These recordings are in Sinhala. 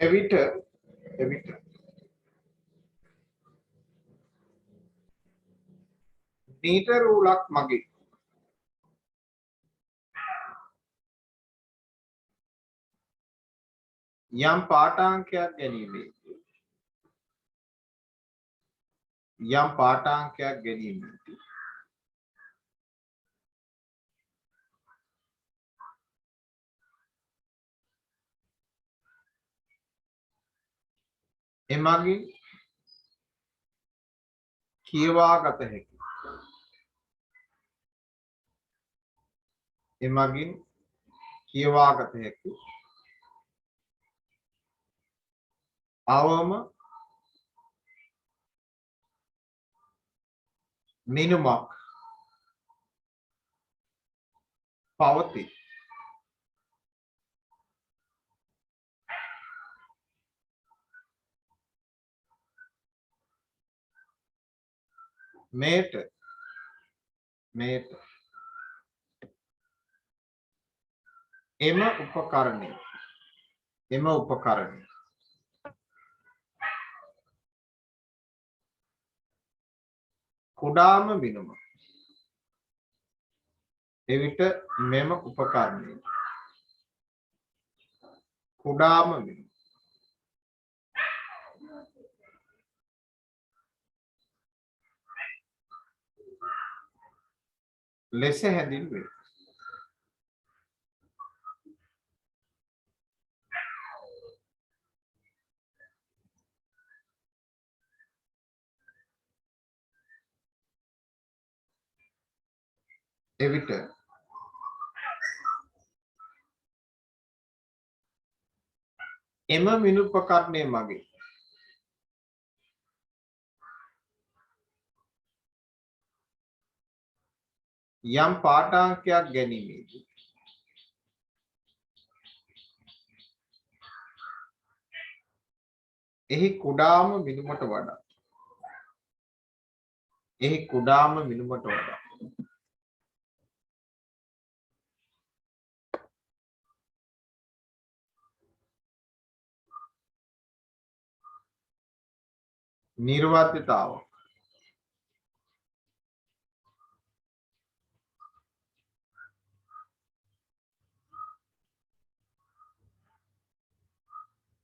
එවිට මීටර රූලක් මගින් යම් පාඨාංකයක් ගැනීමේදී එමගින් කියවාගත හැකි අවම මිනුමක් පවතී. මේට එම උපකරණය කුඩාම මිනුම. එවිට මෙම උපකරණය කුඩාම මිනුම ලෙස හැඳින්වේ. එවිට එම මිනුපකරණය මගින් යම් පාඨාංකයක් ගැනීමේදී එහි කුඩාම මිනුමට වඩා නිර්වද්‍යතාවක්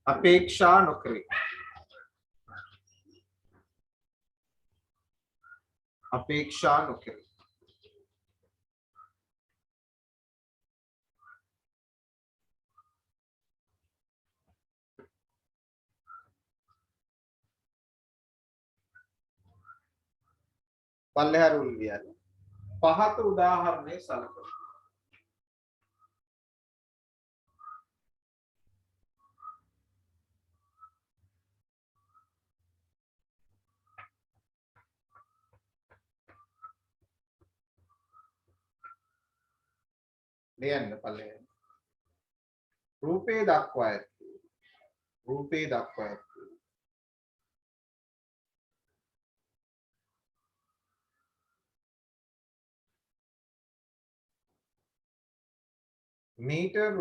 අපේක්ෂා නොකරේ. පල්ලෙහාරුල් වියන්නේ පහත උදාහරණය සලකමු. ලියන්න පල්ලෙහාට. රූපේ දක්වා ඇත්තේ මීටර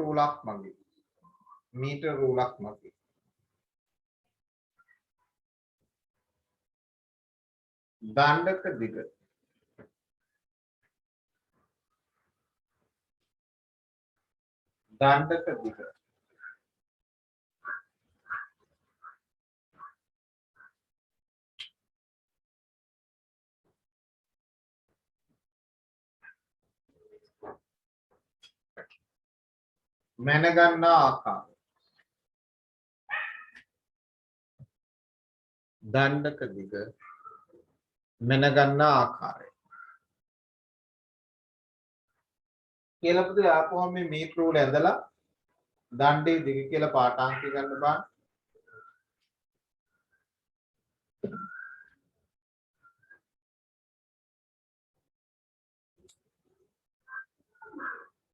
රූලක් මගින් දණ්ඩක දිග මැනගන්නා ආකාරය දණ්ඩක දිග මැනගන්නා ආකාරය කියලා පුතේ ආපුවම මේ මීටර රූල ඇඳලා දණ්ඩේ දිග කියලා පාඨාංක ගන්න බෑ.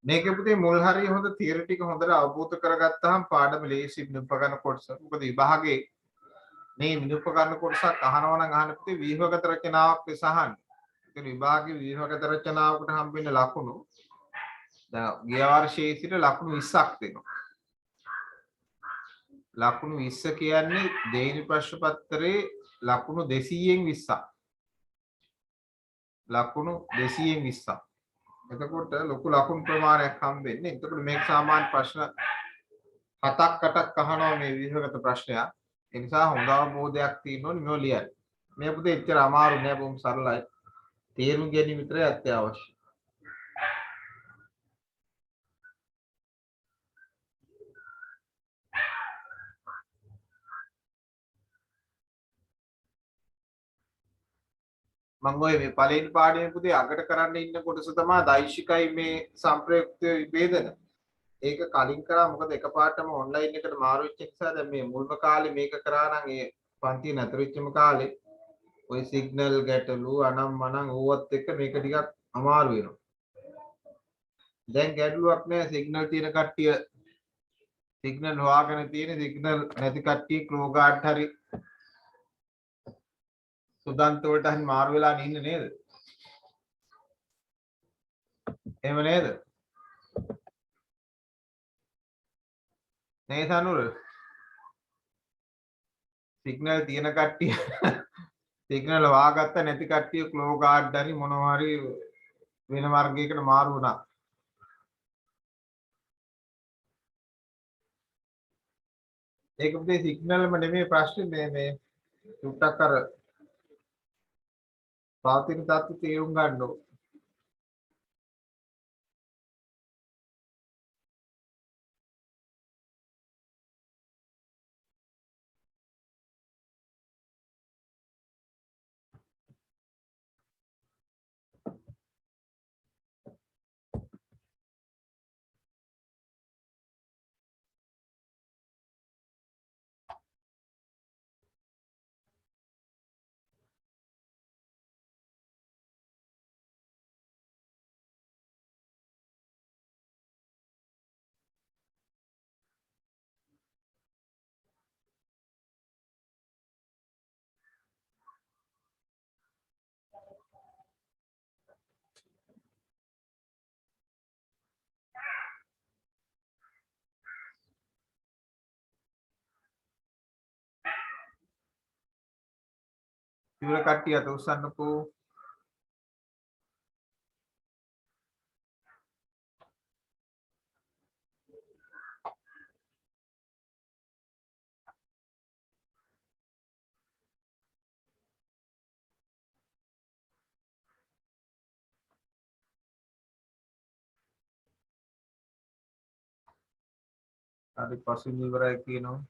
මේක පුතේ මුල් හරිය හොඳ තියරි ටික හොඳට අවබෝධ කරගත්තාම පාඩම ලේසි විනුපකරණ කොටස. මොකද විභාගේ මේ විනුපකරණ කොටසක් අහනවා නම් අහන්න පුතේ ව්‍යුහගත රචනාවක් ලෙස අහන්න. ඒ විභාගේ ව්‍යුහගත රචනාවකට හම්බෙන්න ලකුණු දැන් ගිය වර්ෂයේ සිට ලකුණු 20ක් දෙනවා. ලකුණු 20 කියන්නේ දෙවෙනි ප්‍රශ්න පත්‍රයේ ලකුණු 200න් 20ක්. ලකුණු 200න් 20ක්. එතකොට ලොකු ලකුණු ප්‍රමාණයක් හම්බෙන්නේ. එතකොට මේක සාමාන්‍ය ප්‍රශ්න 7ක් 8ක් අහනවා මේ විභාගගත ප්‍රශ්නයක්. ඒ නිසා හොඳ අවබෝධයක් තියෙන්න ඕනේ මේව ලියන්න. මේ පුතේ එච්චර අමාරු නෑ බොහොම සරලයි. තේරුම් ගැනීම විතරයි අත්‍යවශ්‍ය. මම ඔය මේ පළවෙනි පාඩමේ පුතේ අගට කරන්න ඉන්න කොටස තමයි දෛශිකයි මේ සංප්‍රයුක්ත විභේදන. ඒක කලින් කරා මොකද එකපාරටම ඔන්ලයින් එකට මාරු වෙච්ච නිසා දැන් මේ මුල්ම කාලේ මේක කරා නම් ඒ පන්තිය නැතර වෙච්චම කාලේ ඔය සිග්නල් ගැටලු අනම් මනම් ඕවත් එක්ක මේක ටිකක් අමාරු වෙනවා. දැන් ගැටලුවක් නෑ සිග්නල් තියෙන කට්ටිය සිග්නල් හොයාගෙන තියෙන සිග්නල් නැති කට්ටිය ක්ලෝ ගාඩ් හරි සුදන්ත වලට හරි මාරු වෙලා ඉන්නේ නේද? එහෙම නේද? නේ සනුර සිග්නල් තියෙන කට්ටිය සිග්නල් හොයාගත්ත නැති කට්ටිය ක්ලෝ ගාඩ් හරි මොනවා හරි වෙන වර්ගයකට මාරු වුණා. ඒක පුතේ සිග්නල්ම නෙමෙයි ප්‍රශ්නේ මේ චුට්ටක් අර පවතින තත්ත්වය තේරුම් ගන්න ඕන. ඉවර කට්ටිය අත උස්සන්නකෝ. හරි පස්සේ ඉවරයි කියනවා.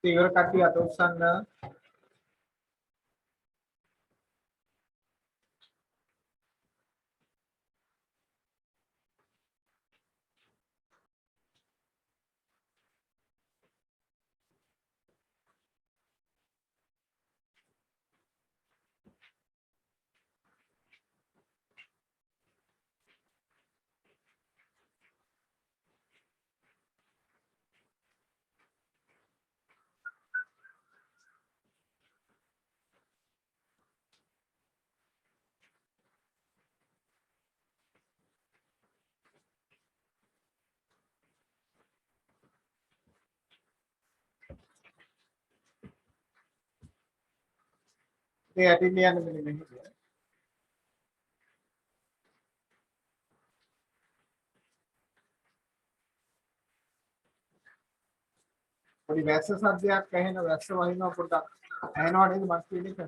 ඉවර කට්ටිය අත උස්සන්න. මේ ඇටින් යන්න මෙන්න මෙහෙම. පොඩි වැස්ස සද්දයක් ඇහෙන වැස්ස වහිනවා පොඩ්ඩක්. ඇහෙනව නේද මස් කියන එක?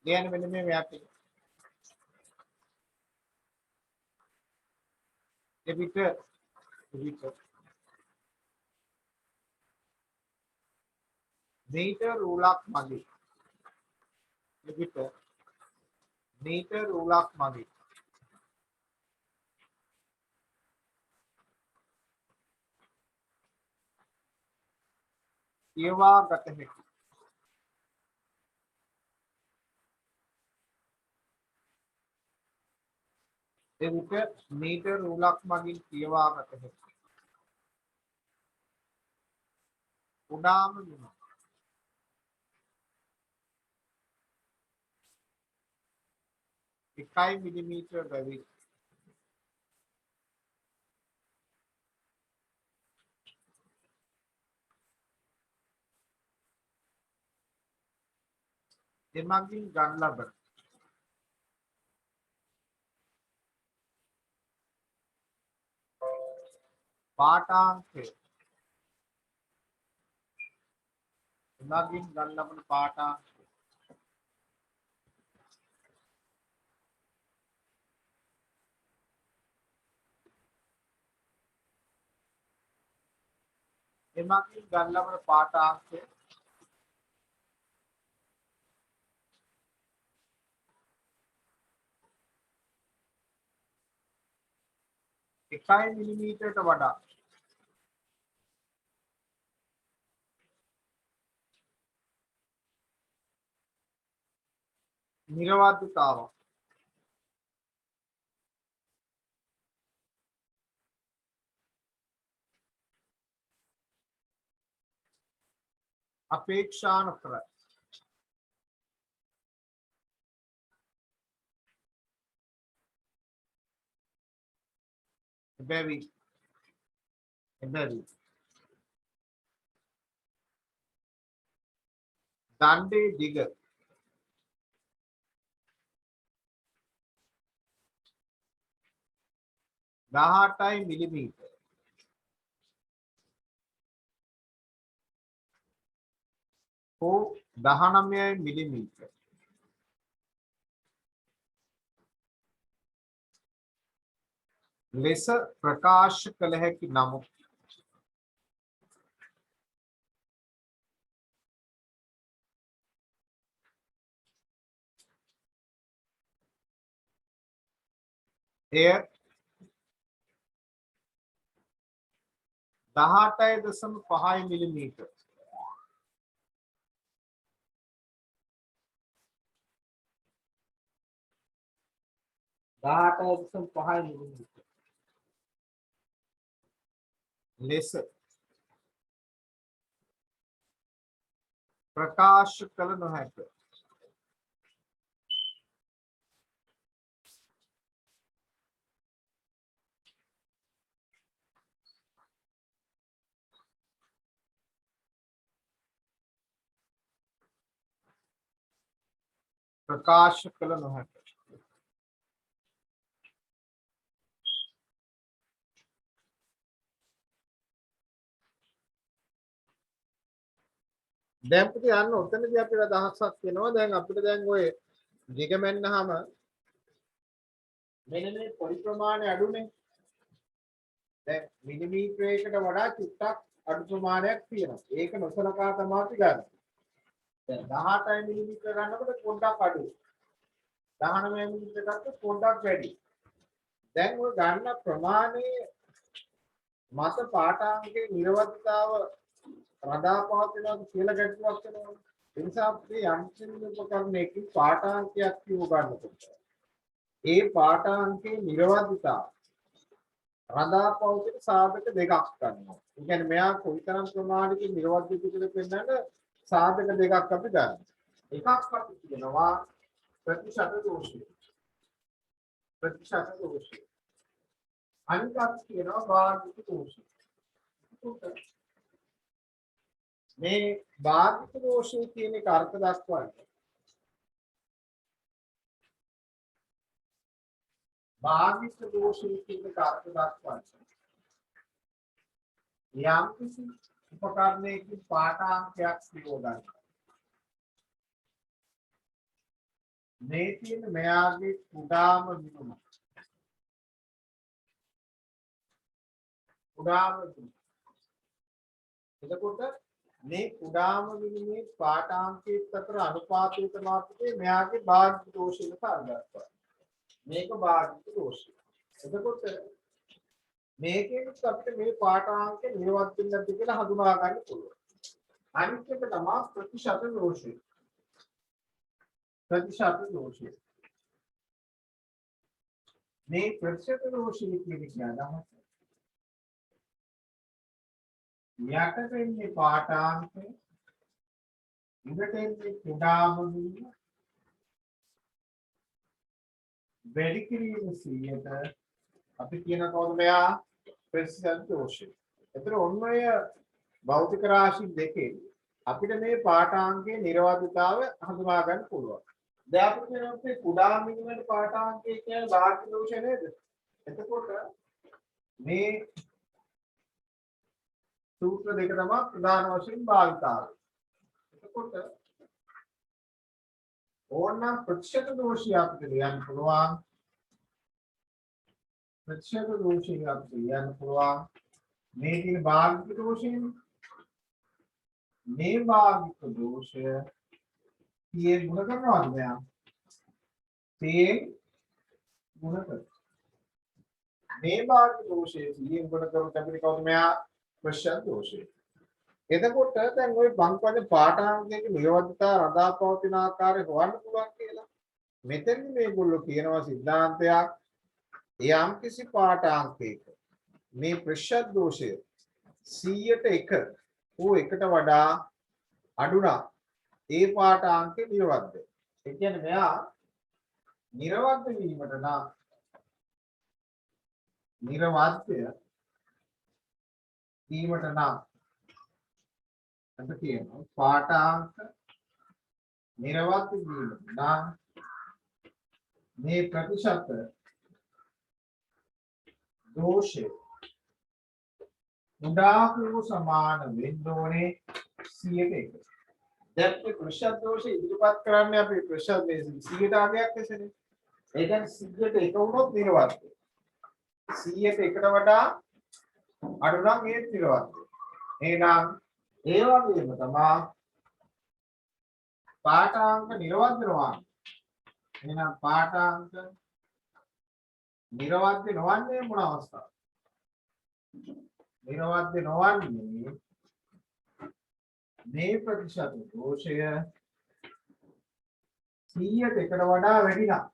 ලියන්න මෙන්න මේ මැප් එක. එපිට मीटर रूलක් මගේ එවිට मीटर रूलක් මගේ කියවා ගත හැකි එවිට मीटर रूलක් මගින් කියවා ගත හැකි උඩාම විම 1 මිලිමීටර බැවින් එමගින් ගන්න ලබන පාඨාංකය එමගින් ගන්න ලබන පාඨාංකය එමගින් ගන්න ලබන පාඨාංකය එකයි මිලිමීටරට වඩා නිරවද්‍යතාවක් අපේක්ෂා නොකරයි එබැවින් දණ්ඩේ දිග 18 මිලිමීටර හෝ 19 මිලිමීටර ලෙස ප්‍රකාශ කළ හැකි නමුත් එය 18.5 මිලිමීටර 18.5 මිලිමීටර ලෙස ප්‍රකාශ කළ නොහැක ප්‍රකාශ කළ නොහැක දැන් පුතේ යන්න ඔතනදී අපිට අදහසක් වෙනවා දැන් අපිට දැන් ඔය දිග මෙන්නහම මෙන්න මේ පොඩි ප්‍රමාණය අඩුනේ දැන් මිලිමීටරයකට වඩා චුට්ටක් අඩු ප්‍රමාණයක් තියෙනවා ඒක නොසලකා තමයි අපි ගන්න දැන් 18 මිලිමීටර ගන්නකොට පොඩ්ඩක් අඩුයි 19 මිලිමීටර ගත්තොත් පොඩ්ඩක් වැඩි දැන් ඔය ගන්න ප්‍රමාණයේ මත පාඨාංගයේ නිර්වද්‍යතාව රඳා පවතිනවා කියලා ගැටලුවක් වෙනවා. ඒ නිසා අපි යම්කිසි උපකරණයකින් පාඨාංකයක් කියව ගන්නකොට ඒ පාඨාංකයේ නිර්වද්‍යතාව රඳා පවතින සාධක දෙකක් ගන්නවා. ඒ කියන්නේ මෙයා කොයිතරම් ප්‍රමාණයකින් නිර්වද්‍ය කියලා පෙන්නන සාධක දෙකක් අපි ගන්නවා. එකක් අපි කියනවා ප්‍රතිශත දෝෂය. ප්‍රතිශත දෝෂය. අනිත් අපි කියනවා භාගික දෝෂය. මේ භාගික දෝෂය කියන එක අර්ථ දක්වන්නේ භාගික දෝෂය කියන එක අර්ථ දක්වන්නේ යම් කිසි උපකරණයකින් පාඨාංකයක් කියව ගන්න. මේ තියෙන මෙයාගේ කුඩාම විනුම කුඩාම එතකොට මේ කුඩාම විනිමේ පාඨාංකයේත් අතර අනුපාතයට මාත්‍රේ මෙයාගේ භාග්‍ය දෝෂයක අර්ථයක්. මේක භාග්‍ය දෝෂය. එතකොට මේකෙන් අපිට මේ පාඨාංක නිර්වත් වෙන්නත් කියලා හඳුනා ගන්න පුළුවන්. අනිත් එක තමයි ප්‍රතිශත දෝෂය. ප්‍රතිශත දෝෂය. මේ ප්‍රතිශත දෝෂය කියන්නේ අදහස. යට වෙන්නේ පාඨාංක උඩට එන්නේ කුඩාම විනිමය වැඩි කිරීම 100ට අපි කියන කවුද මෙයා ප්‍රතිශත දෝෂය. ඒතර ඔන්න ඔය භෞතික රාශි දෙකේ අපිට මේ පාඨාංකයේ නිර්වාදිතාව හඳුනා ගන්න පුළුවන්. දැන් අපිට කියනවා කුඩා මිනිමේ පාඨාංකය කියන්නේ භාග්‍ය දෝෂය නේද? එතකොට මේ සූත්‍ර දෙක තමයි ප්‍රධාන වශයෙන් භාවිතාව. එතකොට ඕනනම් ප්‍රතිශත දෝෂය අපිට ලියන්න පුළුවන්. ප්‍රතිශත දෝෂය අපිට ලියන්න පුළුවන්. මේ තියෙන භාගික දෝෂයනේ. මේ භාගික දෝෂය P ගුණ කරනවාද මෙයා? P ගුණ කරනවා. මේ භාගික දෝෂය P ගුණ කරොත් අපිට කවුද මෙයා? ප්‍රතිශත දෝෂය. එතකොට දැන් ওই බංකවද පාඨාංකයක නිර්වදිතා රඳාපවතින ආකාරය හොයන්න පුළුවන් කියලා. මෙතෙන්දි මේගොල්ලෝ කියනවා සිද්ධාන්තයක් යම් කිසි පාඨාංකයක මේ ප්‍රතිශත දෝෂය 100ට 1 ඕ එකට වඩා අඩු නම් ඒ පාඨාංකේ නිර්වද්ද. ඒ කියන්නේ මෙයා නිර්වද්ද වීමට නම් නිර්වද්දය වීමට නම් අපිට කියනවා පාඨාංක නිර්වද්ද වීමට නම් මේ ප්‍රතිශත දෝෂය උඩා හෝ සමාන වෙන්න ඕනේ 100ට 1. දැන් මේ ප්‍රතිශත දෝෂය ඉදිරිපත් කරන්නේ අපි ප්‍රතිශත මේ 100ට ආගයක් නැසනේ. ඒ කියන්නේ 100ට 1 වුණොත් නිර්වද්ද. 100ට 1ට වඩා අඩු නම් ඒත් නිර්වද්ද. එහෙනම් ඒ වගේම තමයි පාඨාංක නිර්වද්දනවා. එහෙනම් පාඨාංක නිර්වද්ද නොවන්නේ මොන අවස්ථාවද? නිර්වද්ද නොවන්නේ මේ ප්‍රතිශත දෝෂය 100ට 1ට වඩා වැඩි නම්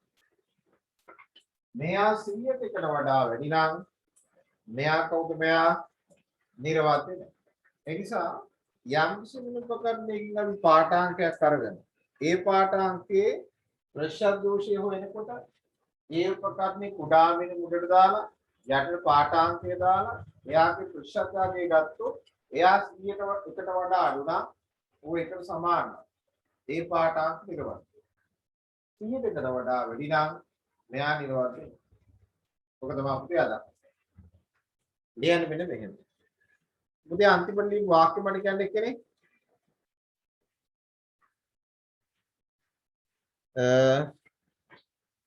මෙයා 100ට 1ට වඩා වැඩි නම් මෙයා කවුද? මෙයා නිර්වද්ද නැහැ. ඒ නිසා යම් කිසි උපකරණයකින් අපි පාඨාංකයක් අරගෙන ඒ පාඨාංකයේ ප්‍රතිශත දෝෂය හොයනකොට ඒ උපකරණේ කුඩා වෙන මුඩට දාලා යටට පාඨාංකය දාලා එයාගේ ප්‍රතිශතය ගත්තොත් එයා 100ට 1ට වඩා අඩු නම් ਉਹ එකට සමානයි. ඒ පාඨාංක නිර්වද්ද. 100ට 1ට වඩා වැඩි නම් මෙයා නිර්වද්ද. ඔක තමයි අපිට අදහස්. ලියන්න මෙන්න මෙහෙම. මුදේ අන්තිමට ලියපු වාක්‍ය මට කියන්න එක්කනේ.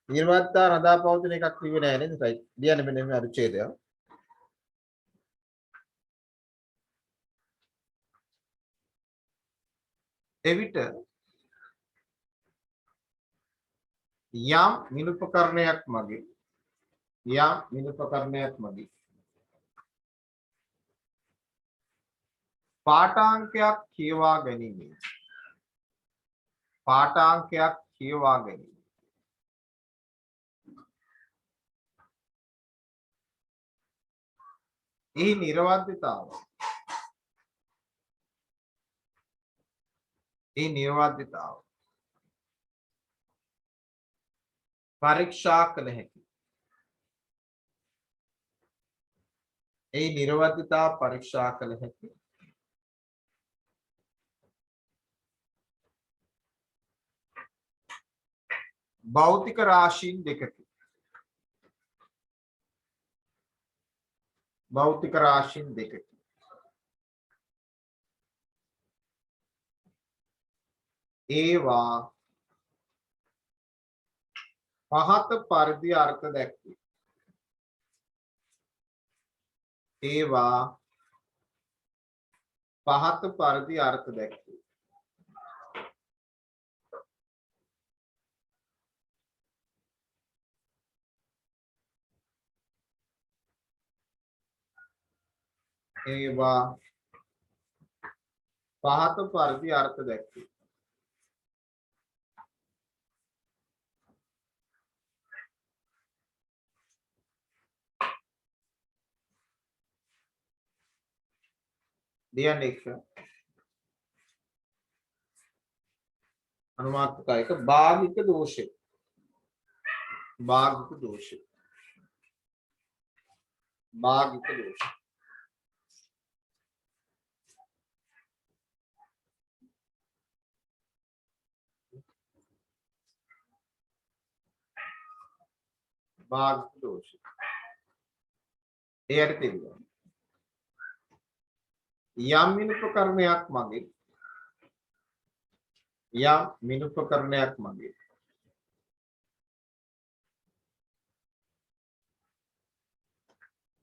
නිර්වද්දා රඳාපවතින එකක් කිව්වේ නෑ නේද? right. ලියන්න මෙන්න මේ අනුච්ඡේදය. එවිට යම් මිනුපකරණයක් මගේ පාඨාංකයක් කියවා ගැනීම එහි නිර්වද්දතාව පරීක්ෂා කළ හැකි. ඒ නිර්වද්දතාව පරීක්ෂා කළ හැකි. භෞතික රාශීන් දෙකකි. ඒවා පහත පරිදි අර්ථ දැක්වේ. ඒවා පහත පරිදි අර්ථ දැක්වේ. ඒවා පහත පරිදි අර්ථ දැක්වේ. ලියන්න එක අනුමාත්‍රික භාගික දෝෂය. භාගික දෝෂය. භාගික දෝෂය. භාගික දෝෂය. එයට තියෙනවා යම් මිනුපකරණයක් මගේ යම් මිනුපකරණයක් මගේ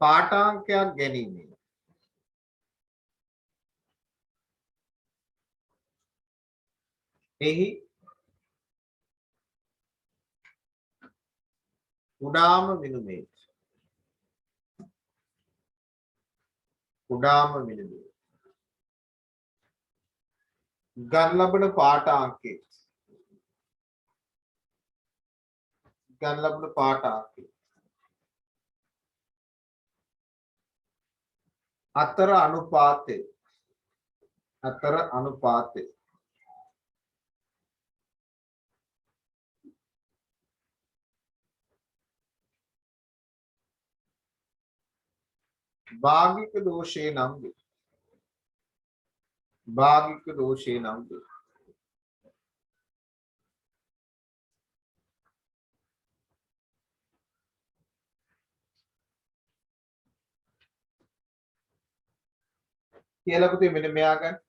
පාඨාංකයක් ගැනීමෙන් එහි කුඩාම විනුමේ ගන්න ලබන පාඨාංකේ අතර අනුපාතේ භාගික දෝෂේ නම් වේ. භාගික දෝෂේ නම් වේ. කියලා පුතේ මෙන්න මෙයා ගන්න.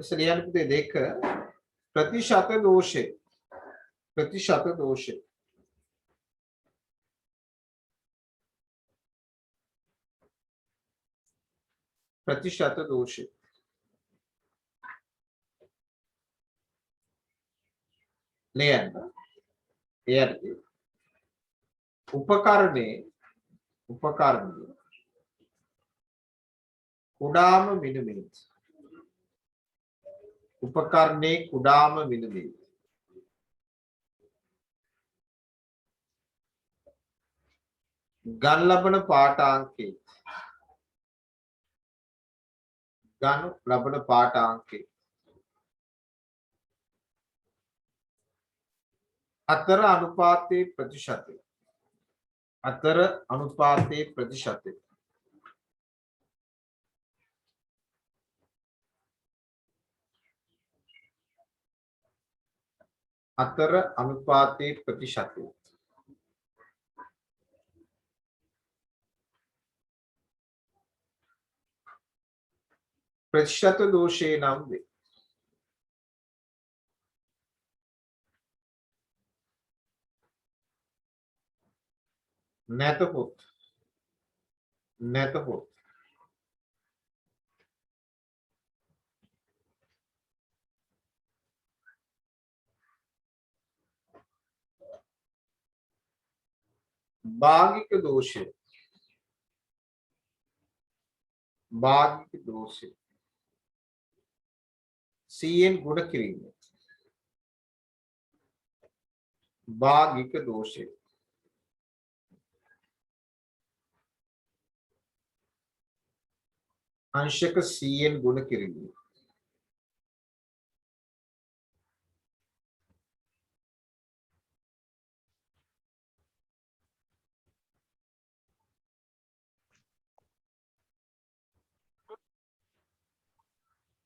इसलिए पुते देख प्रतिशत दोषे प्रतिशत दोषे प्रतिशत दोषे लेयन उपकरणे कुडाम विनुमे उपकरणे कुडाम विनुमे गण लबन पाठांके अतर अनुपाते प्रतिशते अतर अनुपाते प्रतिशते अतर अनुपाते प्रतिशते प्रतिशत दोषे नाम वे නැතහොත් භාගික දෝෂය භාගික දෝෂය cn ගුණ කිරීම භාගික දෝෂය अंशक cn गुण කිරීම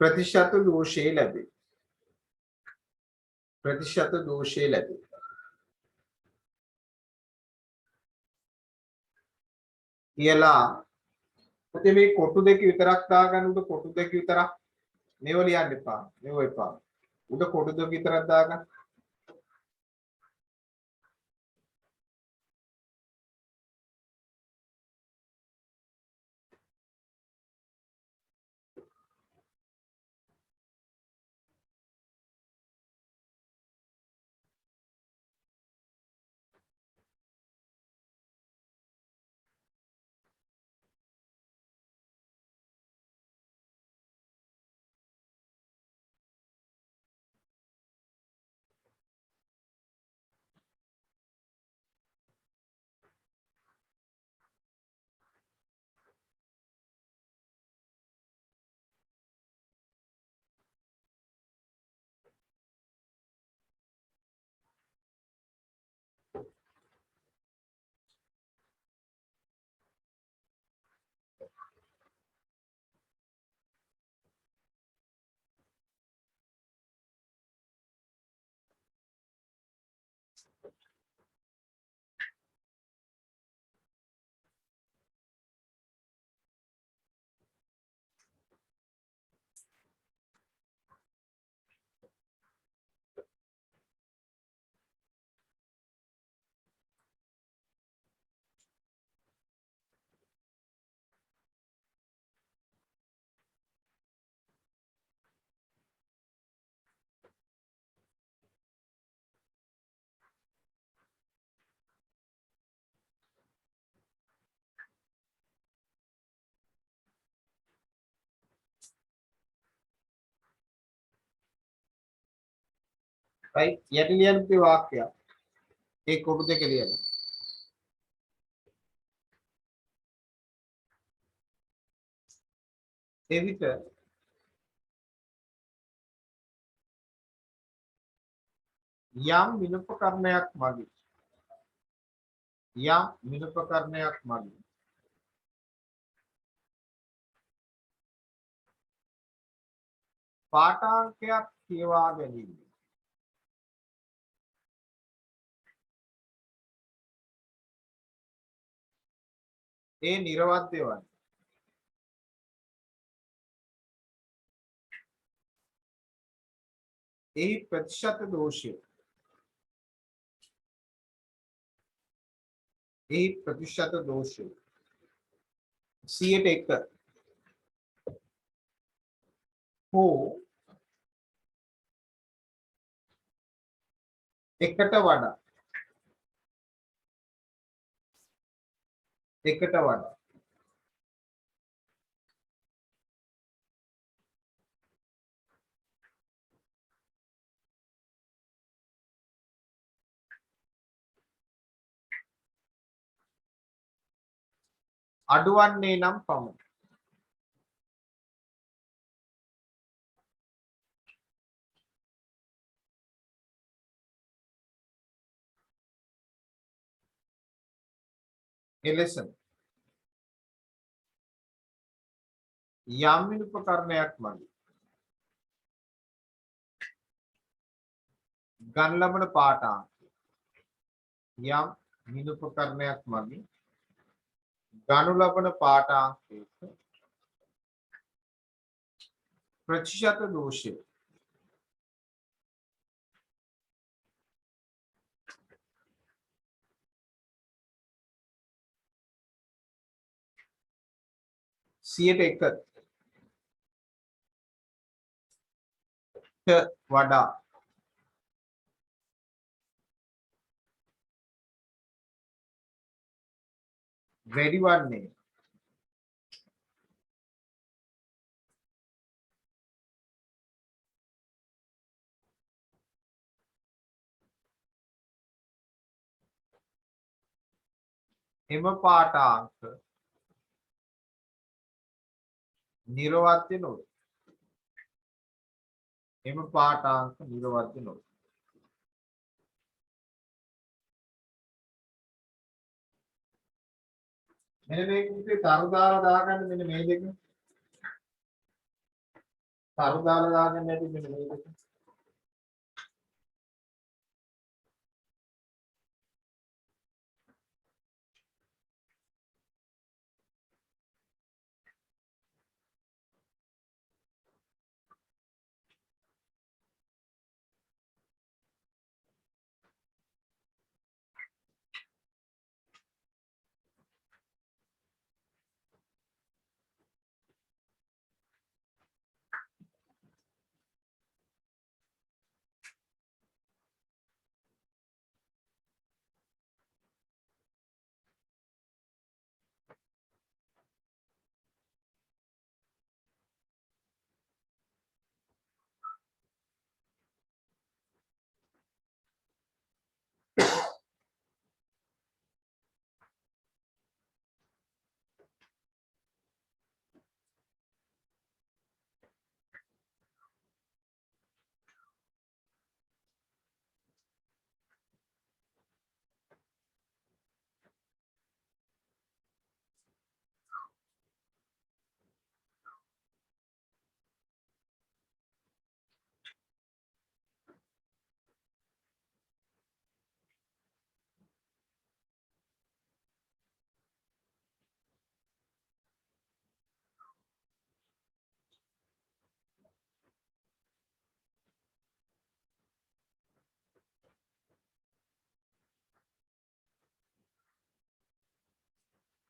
ප්‍රතිශත දෝෂය ලැබේ ප්‍රතිශත දෝෂය ලැබේ කියලා ඉතින් මේ කොටු දෙක විතරක් දාගන්න උඩ කොටු දෙක විතරක් මේව ලියන්න එපා මේව එපා උඩ කොටු දෙක විතරක් දාගන්න right යට ලියන්න තියෙන වාක්‍යය ඒ කොටු දෙක ලියන්න ඒ විතර යම් විනුපකරණයක් මගින් යම් විනුපකරණයක් මගින් පාඨාංකයක් කියවා ගැනීම ඒ නිර්වද්‍ය වන්නේ එහි ප්‍රතිශත දෝෂය එහි ප්‍රතිශත දෝෂය 100ට 1 හෝ එකට වඩා එකට වඩා අඩුවන්නේ නම් පමණයි එලෙසම යම් විනුපකරණයක් මගින් ගන්න ලබන පාඨාංකය යම් විනුපකරණයක් මගින් ගනු ලබන පාඨාංකයක ප්‍රතිශත දෝෂය සියයට 1ට වඩා වැඩි වන්නේ එම පාඨාංක නිර්වද්‍ය නොවේ. එම පාඨාංක නිර්වද්‍ය නොවේ. මෙන්න මේක ඉතින් තරු දාලා දාගන්න මෙන්න මේ දෙක. තරු දාලා දාගන්න ඇති මෙන්න මේ දෙක.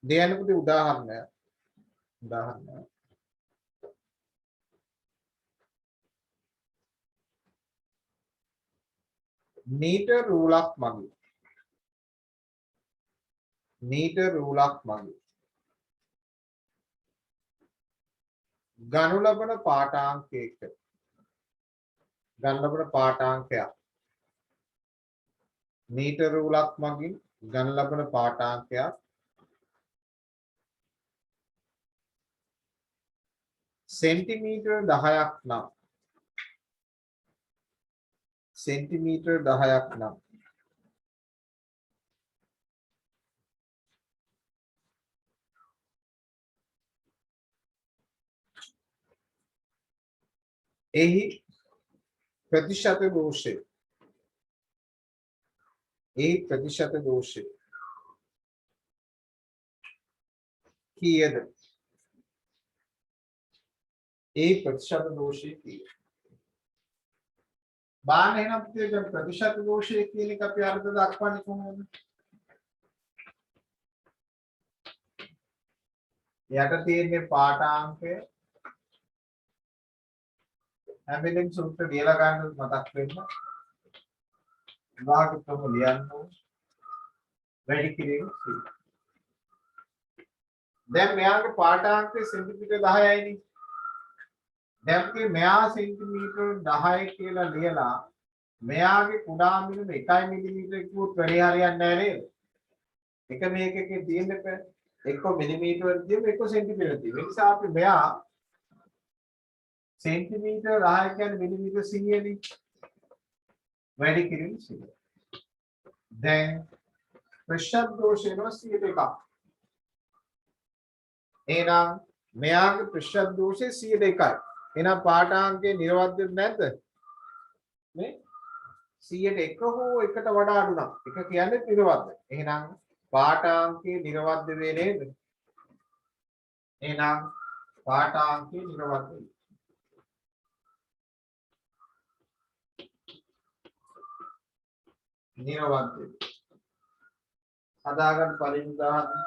දෙයන්න පුතේ උදාහරණයක්. මීටර් රූලක් මගින් ගනු ලබන පාඨාංකයක පාඨාංකයක් මීටර් රූලක් මගින් ගනු ලබන පාඨාංකයක් සෙන්ටිමීටර් 10ක් නම් එහි ප්‍රතිශත දෝෂය කීයද? ඒ ප්‍රතිශත දෝෂය කීයද? බාන එහෙනම් පුතේ ප්‍රතිශත දෝෂය කියන එක අපි අර්ථ දක්වන්නේ කොහොමද? යට තියෙන්නේ පාඨාංකය හැම වෙලෙම සූත්‍ර ලියලා ගන්න මතක් වෙන්න. විභාගකම ලියන්න වැඩි කිරීම. දැන් මෙයාගේ පාඨාංකය සෙන්ටිමීටර් 10යිනේ. දැන් මෙයා සෙන්ටිමීටර් 10 කියලා ලියලා මෙයාගේ කුඩා මිලිම 1 මිලිමීටර කිව්වොත් වැඩි හරියන්නේ නැහැ නේද? එක මේකකේ තියෙන්න බෑ. එක්ක මිලිමීටර දියම එක්ක සෙන්ටිමීටර දියම. ඒ නිසා අපි මෙයා सेंटीमीटर 10 කියන්නේ මිලිමීටර 100නේ වැඩි කිරීම 100. දැන් ප්‍රතිශත දෝෂය වෙනවා 101ක්. එහෙනම් මෙයාගේ ප්‍රතිශත දෝෂය 102යි. එහෙනම් පාඨාංකයේ නිර්වද්‍ය නැද්ද? මේ 101 හෝ එකට වඩා අඩු නම් එක කියන්නේ නිර්වද්‍ය. එහෙනම් පාඨාංකයේ නිර්වද්‍ය වේ නේද? එහෙනම් පාඨාංකයේ නිර්වද්‍ය නිර්වද්‍ය හදාගන්න පළවෙනි උදාහරණය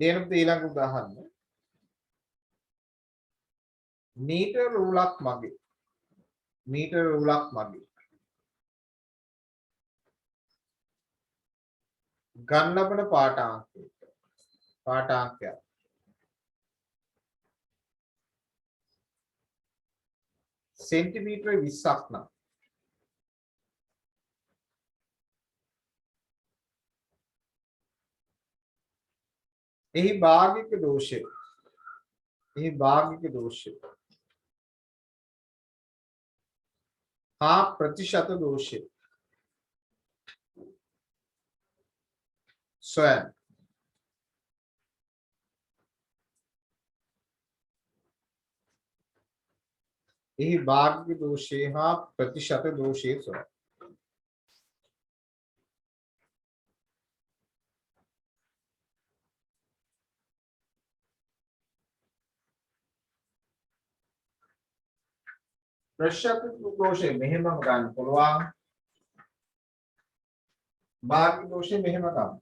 දෙන ඊළඟ උදාහරණ මීටර රූලක් මගේ මීටර රූලක් මගේ ගන්න ලබන පාඨාංකය සෙන්ටිමීටර 20ක් නම් එහි භාගික දෝෂය හා ප්‍රතිශත දෝෂය සොයන්න. එහි භාගික දෝෂය හා ප්‍රතිශත දෝෂය සොයන්න. ප්‍රතිශත දෝෂය මෙහෙමම ගන්න පුළුවන්. භාගික දෝෂය මෙහෙම ගන්න.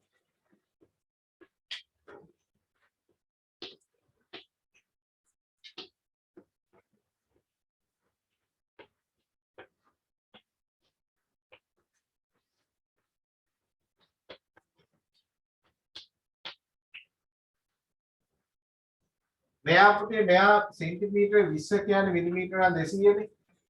මෙයා පුතේ මෙයා සෙන්ටිමීටර 20 කියන්නේ මිලිමීටර 200නේ.